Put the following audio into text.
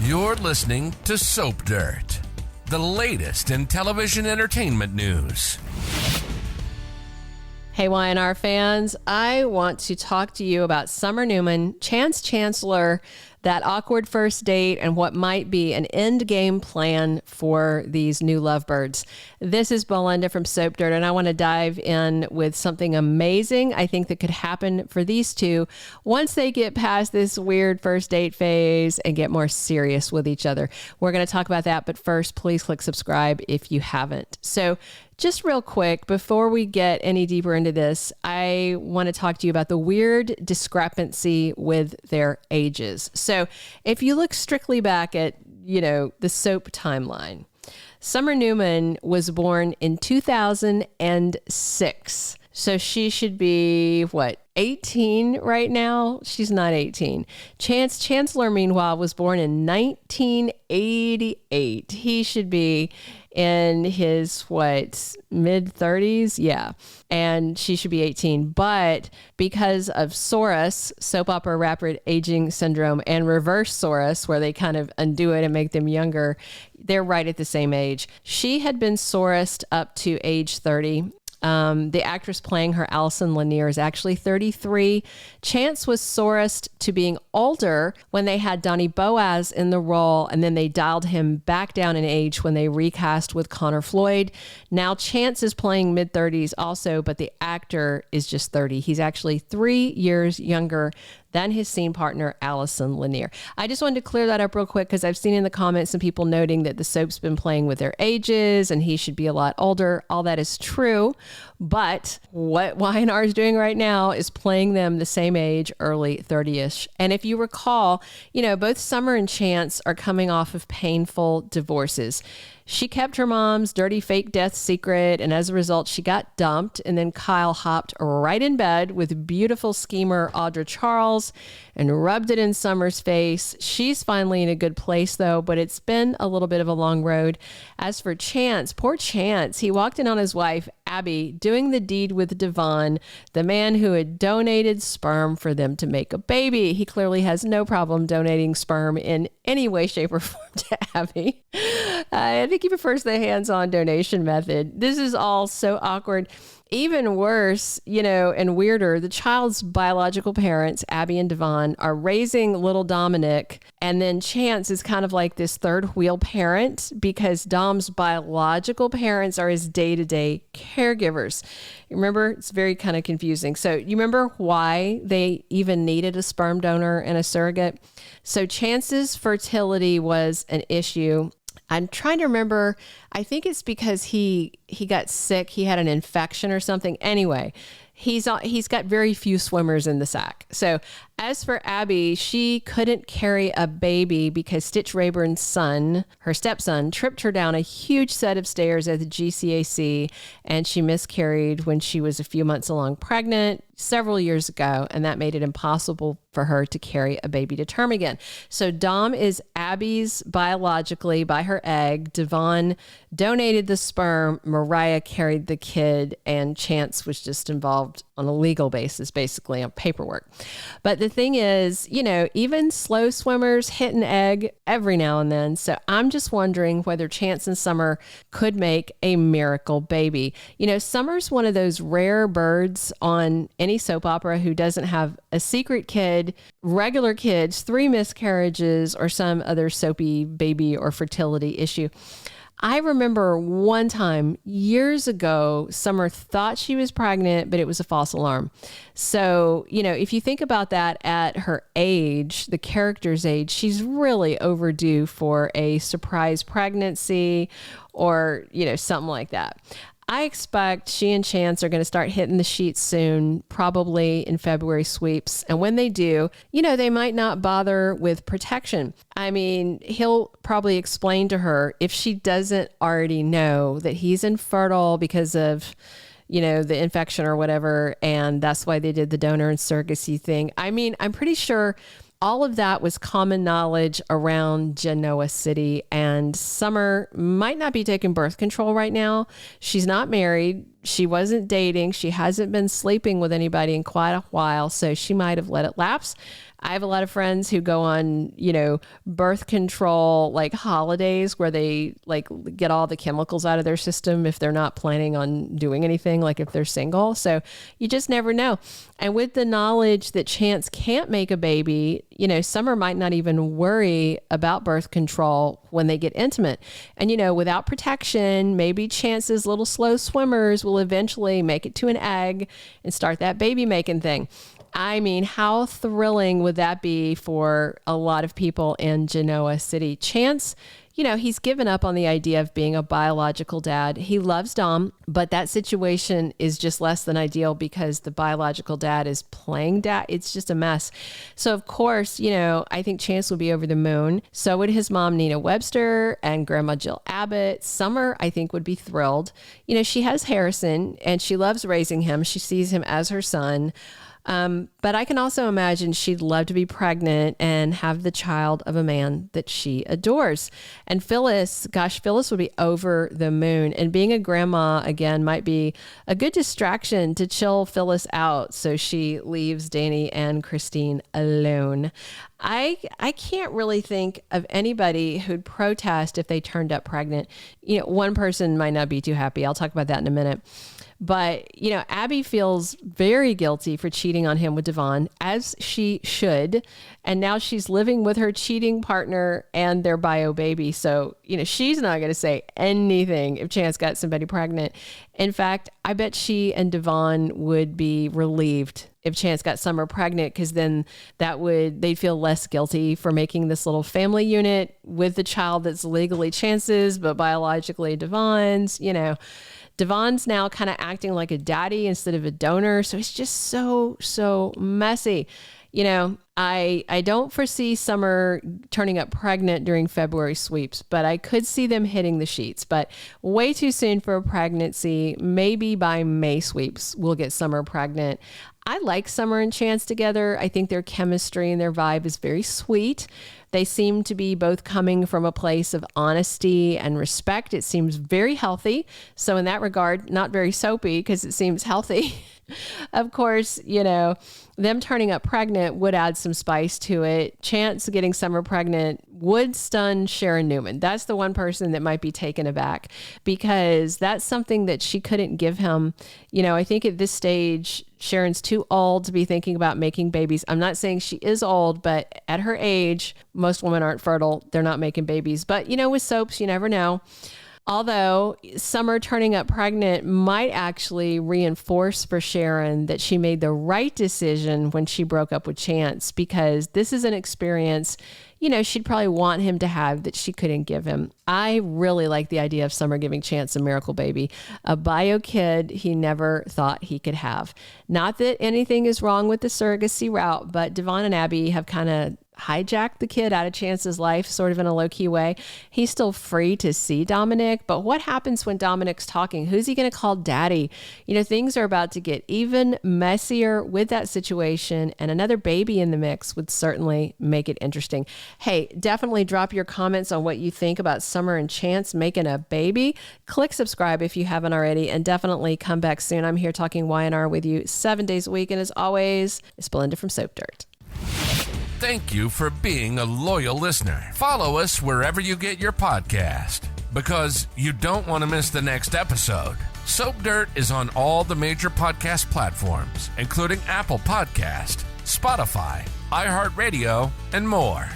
You're listening to Soap Dirt, the latest in television entertainment news. Hey, Y&R fans, I want to talk to you about Summer Newman, Chance Chancellor, that awkward first date, and what might be an end game plan for these new lovebirds. This is Belinda from Soap Dirt, and I want to dive in with something amazing I think that could happen for these two once they get past this weird first date phase and get more serious with each other. We're going to talk about that, but first, please click subscribe if you haven't. So, just real quick, before we get any deeper into this, I want to talk to you about the weird discrepancy with their ages. So if you look strictly back at, the soap timeline, Summer Newman was born in 2006. So she should be, 18 right now? She's not 18. Chance Chancellor, meanwhile, was born in 1988. He should be in his, mid-30s? Yeah. And she should be 18. But because of SORAS, soap opera rapid aging syndrome, and reverse SORAS, where they kind of undo it and make them younger, they're right at the same age. She had been SORASed up to age 30. The actress playing her, Allison Lanier, is actually 33. Chance was SORASed to being older when they had Donnie Boaz in the role, and then they dialed him back down in age when they recast with Connor Floyd. Now Chance is playing mid-30s also, but the actor is just 30. He's actually 3 years younger than his scene partner, Allison Lanier. I just wanted to clear that up real quick because I've seen in the comments some people noting that the soap's been playing with their ages and he should be a lot older. All that is true, but what Y&R is doing right now is playing them the same age, early 30-ish. And if you recall, both Summer and Chance are coming off of painful divorces. She kept her mom's dirty fake death secret, and as a result, she got dumped, and then Kyle hopped right in bed with beautiful schemer Audra Charles and rubbed it in Summer's face. She's finally in a good place, though, but it's been a little bit of a long road. As for Chance, poor Chance, he walked in on his wife, Abby, doing the deed with Devon, the man who had donated sperm for them to make a baby. He clearly has no problem donating sperm in any way, shape, or form to Abby. I think he prefers the hands-on donation method. This is all so awkward. Even worse, and weirder, the child's biological parents, Abby and Devon, are raising little Dominic, and then Chance is kind of like this third wheel parent because Dom's biological parents are his day-to-day caregivers. Remember, it's very kind of confusing. So you remember why they even needed a sperm donor and a surrogate? So Chance's fertility was an issue. I'm trying to remember. I think it's because he got sick. He had an infection or something. Anyway, he's got very few swimmers in the sack. So as for Abby, she couldn't carry a baby because Stitch Rayburn's son, her stepson, tripped her down a huge set of stairs at the GCAC, and she miscarried when she was a few months along pregnant several years ago, and that made it impossible for her to carry a baby to term again. So Dom is Abby's biologically by her egg. Devon donated the sperm. Mariah carried the kid, and Chance was just involved on a legal basis, basically on paperwork. But the thing is, even slow swimmers hit an egg every now and then. So I'm just wondering whether Chance and Summer could make a miracle baby. Summer's one of those rare birds on any soap opera who doesn't have a secret kid, regular kids, 3 miscarriages, or some other soapy baby or fertility issue. I remember one time years ago, Summer thought she was pregnant, but it was a false alarm. So, if you think about that at her age, the character's age, she's really overdue for a surprise pregnancy or, something like that. I expect she and Chance are going to start hitting the sheets soon, probably in February sweeps. And when they do, they might not bother with protection. I mean, he'll probably explain to her, if she doesn't already know, that he's infertile because of, the infection or whatever. And that's why they did the donor and surrogacy thing. I mean, I'm pretty sure all of that was common knowledge around Genoa City, and Summer might not be taking birth control right now. She's not married. she wasn't dating. She hasn't been sleeping with anybody in quite a while, so she might have let it lapse. I have a lot of friends who go on, birth control, like holidays where they like get all the chemicals out of their system if they're not planning on doing anything, like if they're single. So you just never know. And with the knowledge that Chance can't make a baby, Summer might not even worry about birth control when they get intimate. And, without protection, maybe Chance's little slow swimmers will eventually make it to an egg and start that baby making thing. I mean, how thrilling would that be for a lot of people in Genoa City? Chance, he's given up on the idea of being a biological dad. He loves Dom, but that situation is just less than ideal because the biological dad is playing dad. It's just a mess. So, of course, I think Chance would be over the moon. So would his mom, Nina Webster, and Grandma Jill Abbott. Summer, I think, would be thrilled. She has Harrison, and she loves raising him. She sees him as her son. But I can also imagine she'd love to be pregnant and have the child of a man that she adores. And Phyllis would be over the moon. And being a grandma, again, might be a good distraction to chill Phyllis out so she leaves Danny and Christine alone. I can't really think of anybody who'd protest if they turned up pregnant. One person might not be too happy. I'll talk about that in a minute. But, Abby feels very guilty for cheating on him with Devon, as she should. And now she's living with her cheating partner and their bio baby. So, she's not going to say anything if Chance got somebody pregnant. In fact, I bet she and Devon would be relieved if Chance got Summer pregnant, because then they'd feel less guilty for making this little family unit with the child that's legally Chance's, but biologically Devon's, Devon's now kind of acting like a daddy instead of a donor. So it's just so messy. I don't foresee Summer turning up pregnant during February sweeps, but I could see them hitting the sheets. But way too soon for a pregnancy. Maybe by May sweeps, we'll get Summer pregnant. I like Summer and Chance together. I think their chemistry and their vibe is very sweet. They seem to be both coming from a place of honesty and respect. It seems very healthy. So in that regard, not very soapy because it seems healthy. Of course, them turning up pregnant would add some spice to it. Chance getting Summer pregnant would stun Sharon Newman. That's the one person that might be taken aback because that's something that she couldn't give him. I think at this stage, Sharon's too old to be thinking about making babies. I'm not saying she is old, but at her age, most women aren't fertile. They're not making babies. But, with soaps, you never know. Although Summer turning up pregnant might actually reinforce for Sharon that she made the right decision when she broke up with Chance, because this is an experience, she'd probably want him to have that she couldn't give him. I really like the idea of Summer giving Chance a miracle baby, a bio kid he never thought he could have. Not that anything is wrong with the surrogacy route, but Devon and Abby have kind of hijacked the kid out of Chance's life, sort of in a low-key way. He's still free to see Dominic, but what happens when Dominic's talking? Who's he going to call daddy? Things are about to get even messier with that situation, and another baby in the mix would certainly make it interesting. Hey, definitely drop your comments on what you think about Summer and Chance making a baby. Click subscribe if you haven't already, and definitely come back soon. I'm here talking Y&R with you 7 days a week, and as always, it's Belinda from Soap Dirt. Thank you for being a loyal listener. Follow us wherever you get your podcast, because you don't want to miss the next episode. Soap Dirt is on all the major podcast platforms, including Apple Podcast, Spotify, iHeartRadio, and more.